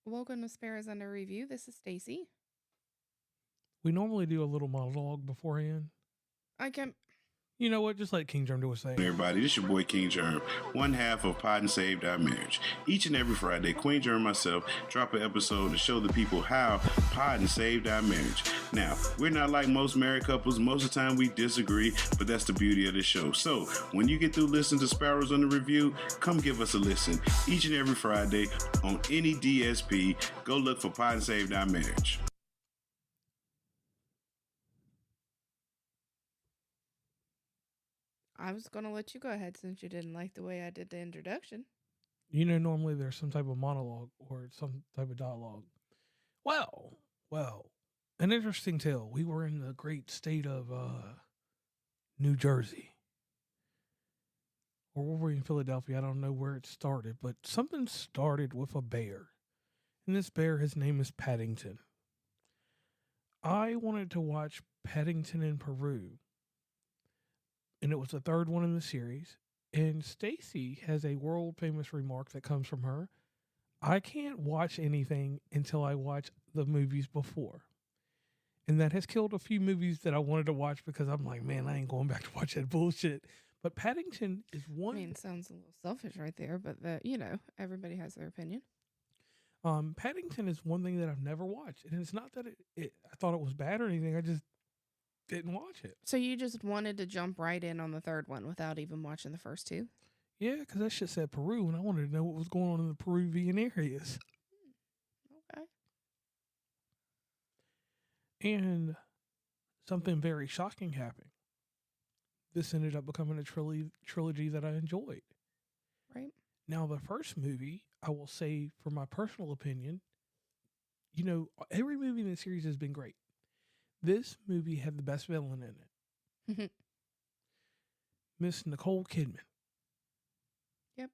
Welcome to Sparrows Under Review. This is Stacey. We normally do a little monologue beforehand. I can. You know what? Just let King Germ do his thing. Everybody, this your boy King Germ, one half of Pod and Saved Our Marriage. Each and every Friday, Queen Germ and myself drop an episode to show the people how Pod and Saved Our Marriage. Now, we're not like most married couples. Most of the time we disagree, but that's the beauty of the show. So, when you get through listening to Sparrows Under Review, come give us a listen. Each and every Friday on any DSP, go look for Pod and Saved Our Marriage. I was going to let you go ahead since you didn't like the way I did the introduction. You know, normally there's some type of monologue or some type of dialogue. Well, an interesting tale. We were in the great state of New Jersey. Or were we in Philadelphia? I don't know where it started, but something started with a bear. And this bear, his name is Paddington. I wanted to watch Paddington in Peru. And it was the third one in the series. And Stacey has a world famous remark that comes from her. I can't watch anything until I watch the movies before. And that has killed a few movies that I wanted to watch because I'm like, man, I ain't going back to watch that bullshit. But Paddington is one. I mean, it sounds a little selfish right there, but everybody has their opinion. Paddington is one thing that I've never watched. And it's not that I thought it was bad or anything. I just didn't watch it. So you just wanted to jump right in on the third one without even watching the first two? Yeah, because that shit said Peru, and I wanted to know what was going on in the Peruvian areas. Okay. And something very shocking happened. This ended up becoming a trilogy that I enjoyed. Right. Now, the first movie, I will say, for my personal opinion, you know, every movie in the series has been great. This movie had the best villain in it. Miss Nicole Kidman. Yep.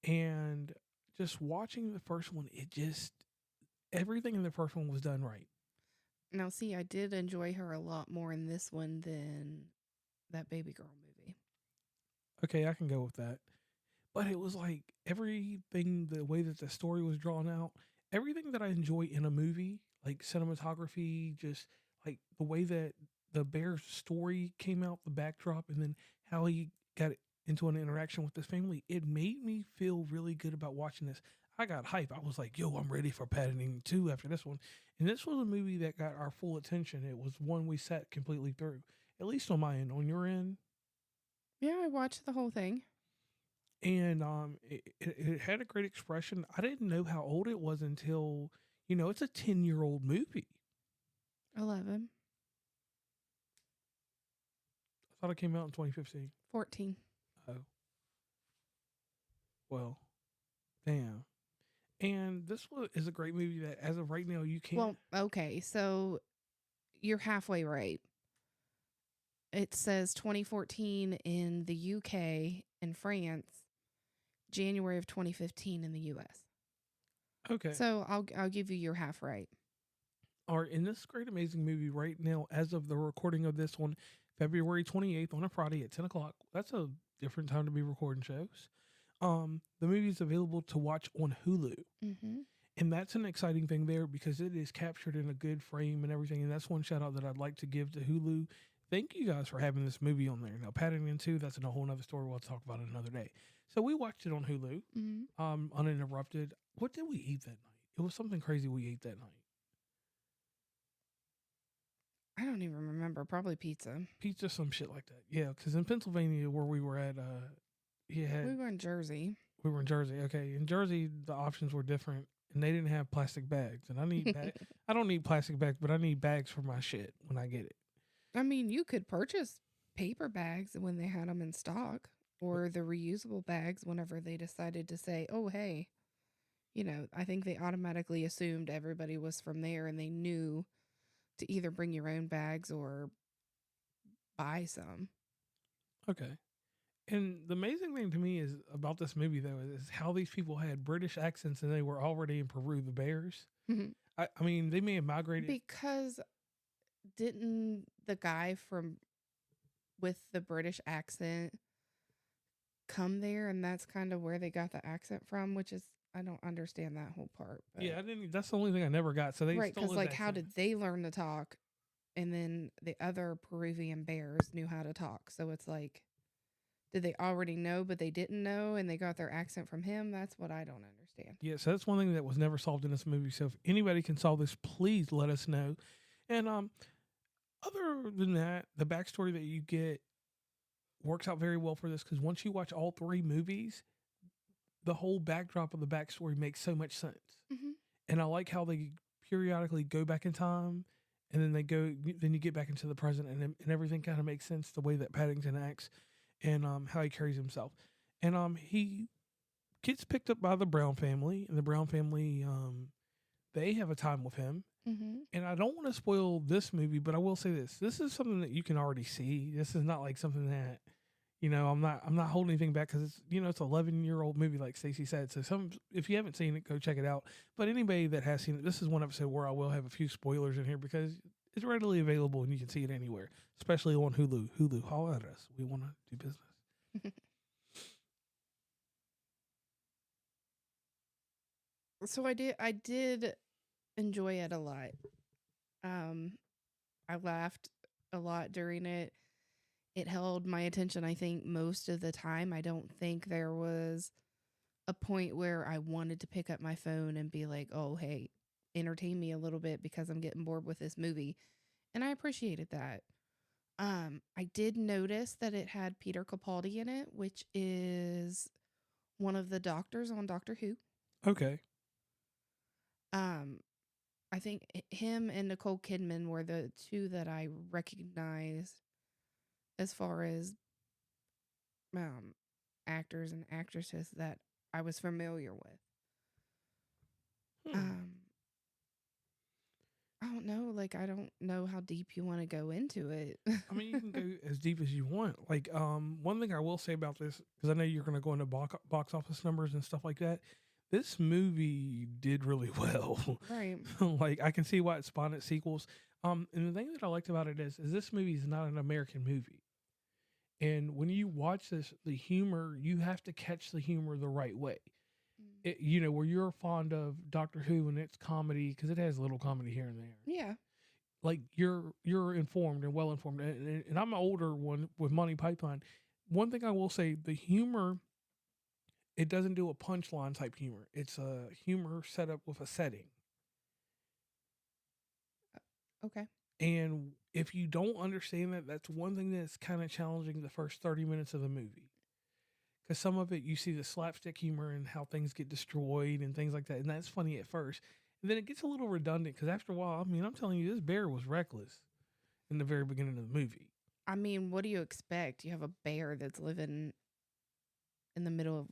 And just watching the first one, everything in the first one was done right. Now, see, I did enjoy her a lot more in this one than that Baby Girl movie. Okay, I can go with that. But it was like everything, the way that the story was drawn out, everything that I enjoy in a movie, like cinematography, just like the way that the bear's story came out, the backdrop, and then how he got into an interaction with his family, it made me feel really good about watching this. I got hype. I was like, yo, I'm ready for Paddington 2 after this one. And this was a movie that got our full attention. It was one we sat completely through, at least on my end. On your end? Yeah, I watched the whole thing. And it had a great expression. I didn't know how old it was until, you know, it's a 10-year-old movie. 11. I thought it came out in 2015. 14. Oh. Well, damn. And this is a great movie that, as of right now, you can't. Well, okay, so you're halfway right. It says 2014 in the UK and France, January of 2015 in the US. Okay. So I'll give you your half right. All right, in this great amazing movie right now, as of the recording of this one, February 28th on a Friday at 10 o'clock. That's a different time to be recording shows. The movie is available to watch on Hulu. Mm-hmm. And that's an exciting thing there because it is captured in a good frame and everything. And that's one shout out that I'd like to give to Hulu. Thank you guys for having this movie on there. Now, Paddington 2, that's a whole nother story. We'll talk about it another day. So we watched it on Hulu, uninterrupted. What did we eat that night? It was something crazy we ate that night. I don't even remember. Probably pizza. Pizza, some shit like that. Yeah, because in Pennsylvania, where we were at, we were in Jersey. We were in Jersey. Okay, in Jersey, the options were different, and they didn't have plastic bags. And I need I don't need plastic bags, but I need bags for my shit when I get it. I mean, you could purchase paper bags when they had them in stock, or the reusable bags whenever they decided to say, "Oh, hey." You know, I think they automatically assumed everybody was from there, and they knew to either bring your own bags or buy some. Okay. And the amazing thing to me is about this movie, though, is how these people had British accents and they were already in Peru, the Bears. Mm-hmm. I mean, they may have migrated. Because didn't the guy with the British accent come there, and that's kind of where they got the accent from, which is I don't understand that whole part. But, Yeah, I didn't. That's the only thing I never got. So they right, stole because his like, how accent. did they learn to talk, and then the other Peruvian bears knew how to talk? So it's like, did they already know, but they didn't know, and they got their accent from him? That's what I don't understand. Yeah, so that's one thing that was never solved in this movie. So if anybody can solve this, please let us know. And other than that, the backstory that you get works out very well for this because once you watch all three movies, the whole backdrop of the backstory makes so much sense. Mm-hmm. And I like how they periodically go back in time, and then then you get back into the present, and everything kind of makes sense the way that Paddington acts and how he carries himself. And he gets picked up by the Brown family, and the Brown family they have a time with him. Mm-hmm. And I don't want to spoil this movie, but I will say this: this is something that you can already see. This is not like something that I'm not holding anything back because it's it's an 11-year-old movie, like Stacey said. So if you haven't seen it, go check it out. But anybody that has seen it, this is one episode where I will have a few spoilers in here because it's readily available and you can see it anywhere, especially on Hulu. Hulu, holler at us. We want to do business. So I did enjoy it a lot. I laughed a lot during it. It held my attention, I think, most of the time. I don't think there was a point where I wanted to pick up my phone and be like, oh, hey, entertain me a little bit because I'm getting bored with this movie. And I appreciated that. I did notice that it had Peter Capaldi in it, which is one of the doctors on Doctor Who. Okay. I think him and Nicole Kidman were the two that I recognized as far as actors and actresses that I was familiar with. I don't know. Like, I don't know how deep you want to go into it. I mean, you can go as deep as you want. Like, one thing I will say about this, because I know you're going to go into box office numbers and stuff like that. This movie did really well. Right. Like, I can see why it spawned its sequels. And the thing that I liked about it is this movie is not an American movie. And when you watch this, the humor, you have to catch the humor the right way. Where you're fond of Doctor Who and its comedy, because it has a little comedy here and there. Yeah. Like, you're informed and well informed. And I'm an older one with Monty Python. One thing I will say, the humor, it doesn't do a punchline type humor. It's a humor set up with a setting. Okay. And if you don't understand that, that's one thing that's kind of challenging the first 30 minutes of the movie. Because some of it, you see the slapstick humor and how things get destroyed and things like that. And that's funny at first. And then it gets a little redundant because after a while, I mean, I'm telling you, this bear was reckless in the very beginning of the movie. I mean, what do you expect? You have a bear that's living in the middle of,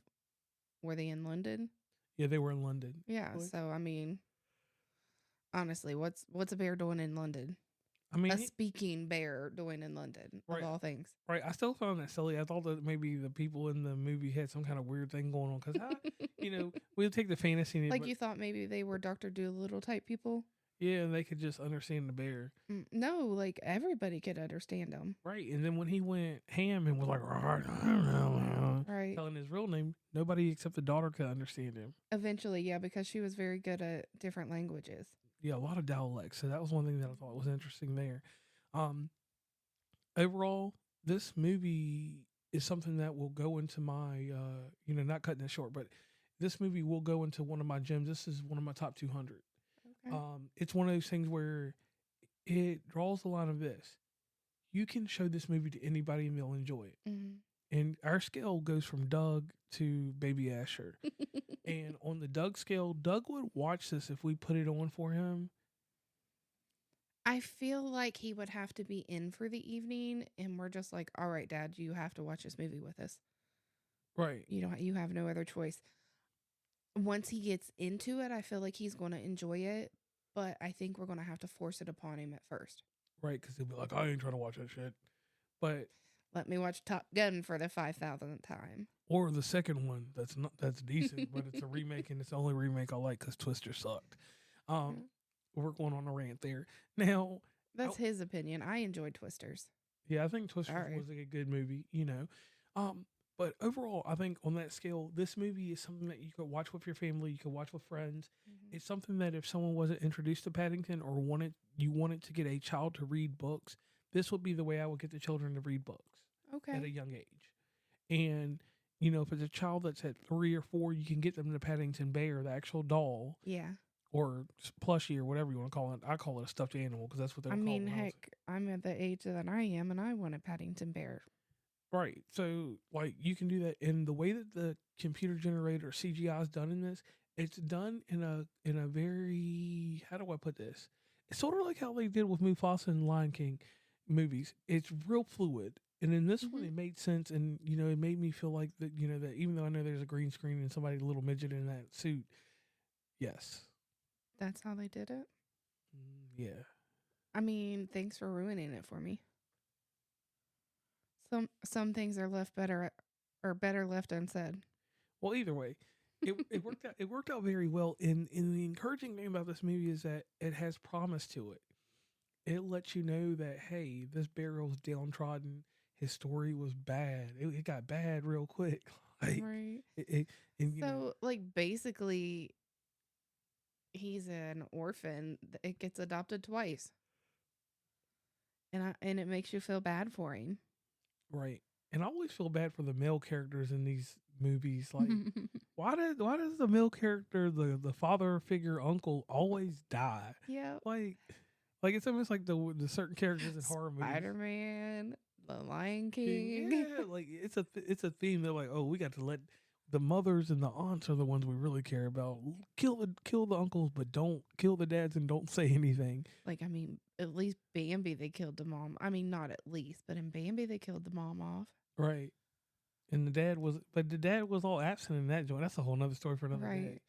were they in London? Yeah, they were in London. Yeah. Really? So, I mean, honestly, what's a bear doing in London? I mean, a speaking bear doing in London, right, of all things. Right. I still found that silly. I thought that maybe the people in the movie had some kind of weird thing going on because, we'll take the fantasy. Like, you thought maybe they were Dr. Dolittle type people? Yeah, and they could just understand the bear. No, like, everybody could understand him. Right. And then when he went ham and was like, I don't know, right, telling his real name, nobody except the daughter could understand him. Eventually, yeah, because she was very good at different languages. Yeah, a lot of dialects. So that was one thing that I thought was interesting there. Overall, this movie is something that will go into my, not cutting it short, but this movie will go into one of my gems. This is one of my top 200. Okay. It's one of those things where it draws the line of this. You can show this movie to anybody and they'll enjoy it. Mm-hmm. And our scale goes from Doug to Baby Asher. And on the Doug scale, Doug would watch this if we put it on for him. I feel like he would have to be in for the evening, and we're just like, all right, Dad, you have to watch this movie with us. Right. You have no other choice. Once he gets into it, I feel like he's going to enjoy it, but I think we're going to have to force it upon him at first. Right, because he'll be like, I ain't trying to watch that shit. But let me watch Top Gun for the 5,000th time. Or the second one that's decent, but it's a remake, and it's the only remake I like because Twister sucked. We're going on a rant there. Now, that's his opinion. I enjoyed Twisters. Yeah, I think Twisters was a good movie, But overall, I think on that scale, this movie is something that you could watch with your family, you could watch with friends. Mhm. It's something that if someone wasn't introduced to Paddington or wanted to get a child to read books, this would be the way I would get the children to read books at Okay. a young age. And you know, if it's a child that's at 3 or 4, you can get them the Paddington Bear, the actual doll Yeah. or plushie or whatever you want to call it. I call it a stuffed animal because that's what they I were called mean, when I was heck, I'm at the age that I am, and I want a Paddington Bear. right. So like you can do that, and the way that the computer generator CGI is done in this, it's done in a very, how do I put this? It's sort of like how they did with Mufasa and Lion King movies. It's real fluid. And in this one, Hmm. it made sense, and you know, it made me feel like that. You know, that even though I know there's a green screen and somebody a little midget in that suit, yes, That's how they did it. yeah, I mean, thanks for ruining it for me. Some things are left better or better left unsaid. well, either way, it worked out. It worked out very well. And the encouraging thing about this movie is that it has promise to it. It lets you know that hey, this Barrel's downtrodden. His story was bad. It got bad real quick. Like Right. it and you know So, like, basically, he's an orphan. It gets adopted twice, and it makes you feel bad for him. right. And I always feel bad for the male characters in these movies. Like why does the male character, the father figure uncle, always die? Yep. Like it's almost like the certain characters in horror movies. Spider Man, The Lion King. Yeah, like it's a theme. They're like, oh, we got to let the mothers and the aunts are the ones we really care about. Kill the uncles, but don't kill the dads and don't say anything. Like, I mean, at least Bambi, they killed the mom. I mean, not at least, but in Bambi, they killed the mom off. Right. And the dad was all absent in that joint. That's a whole nother story for another day.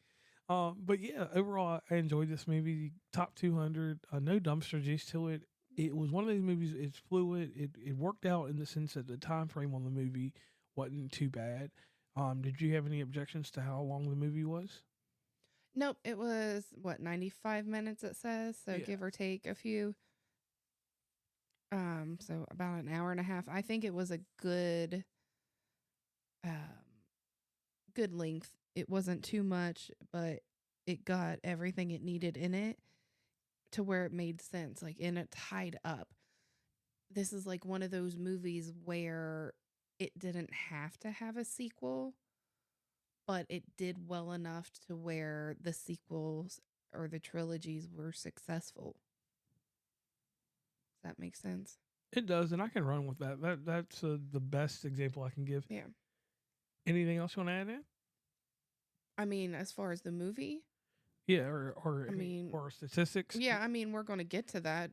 Right. But yeah, overall, I enjoyed this movie. Top 200. No dumpster juice to it. It was one of those movies. It's fluid. It worked out in the sense that the time frame on the movie wasn't too bad. Did you have any objections to how long the movie was? Nope, it was, what, 95 minutes, it says, so Yeah. give or take a few. So about an hour and a half. I think it was a good length. It wasn't too much, but it got everything it needed in it to where it made sense, like, and it tied up. This is like one of those movies where it didn't have to have a sequel, but it did well enough to where the sequels or the trilogies were successful. Does that make sense? It does, and I can run with that. That's the best example I can give. Yeah. Anything else you want to add in? I mean, as far as the movie, Yeah, or I mean, or statistics. yeah, I mean, we're going to get to that.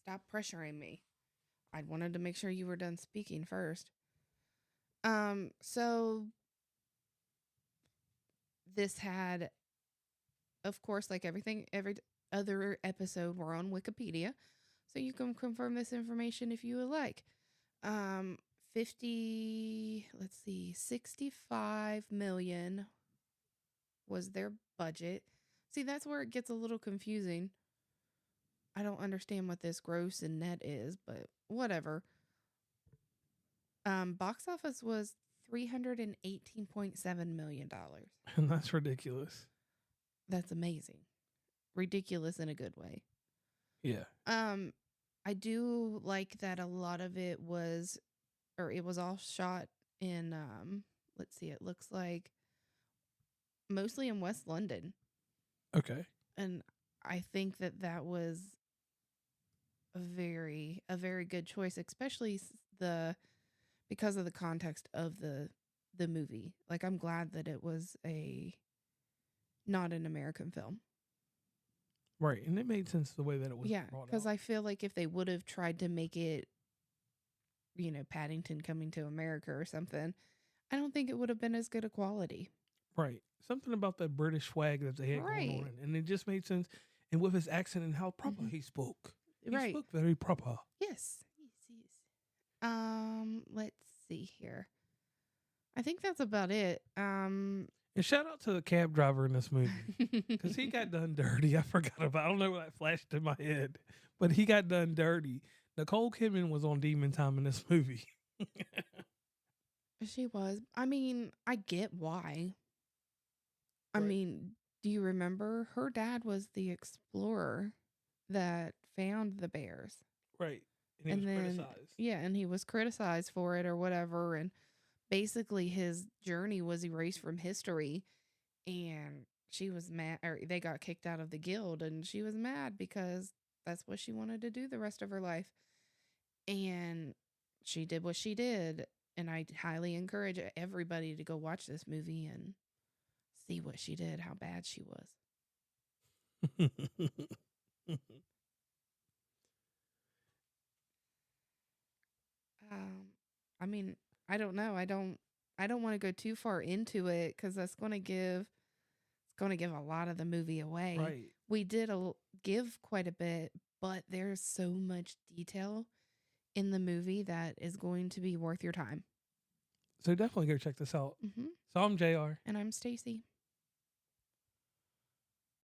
Stop pressuring me. I wanted to make sure you were done speaking first. So this had, of course, like every other episode, we're on Wikipedia, so you can confirm this information if you would like. 65 million was their budget. See, that's where it gets a little confusing. I don't understand what this gross and net is, but whatever. Box office was $318.7 million. And that's ridiculous. That's amazing. Ridiculous in a good way. Yeah. I do like that a lot of it was, or it was all shot in, let's see, it looks like mostly in West London. Okay. And I think that was a very good choice, especially because of the context of the movie. Like, I'm glad that it was not an American film. Right, and it made sense the way that it was. Yeah, brought because out. I feel like if they would have tried to make it, Paddington coming to America or something, I don't think it would have been as good a quality. Right, something about that British swag that they had going on, and it just made sense. And with his accent and how proper he spoke, he spoke very proper. Yes. Let's see here. I think that's about it. And shout out to the cab driver in this movie because he got done dirty. I forgot about. I don't know why that flashed in my head, but he got done dirty. Nicole Kidman was on demon time in this movie. She was. I mean, I get why. I Right. mean, do you remember her dad was the explorer that found the bears? Right. And he was And then, criticized. yeah, and he was criticized for it or whatever. And basically, his journey was erased from history. And she was mad, or they got kicked out of the guild. And she was mad because that's what she wanted to do the rest of her life. And she did what she did. And I highly encourage everybody to go watch this movie and see what she did, how bad she was. Um, I mean, I don't know. I don't want to go too far into it because that's going to give a lot of the movie away. Right. We did give quite a bit, but there's so much detail in the movie that is going to be worth your time. So definitely go check this out. Mm-hmm. So I'm JR. And I'm Stacey.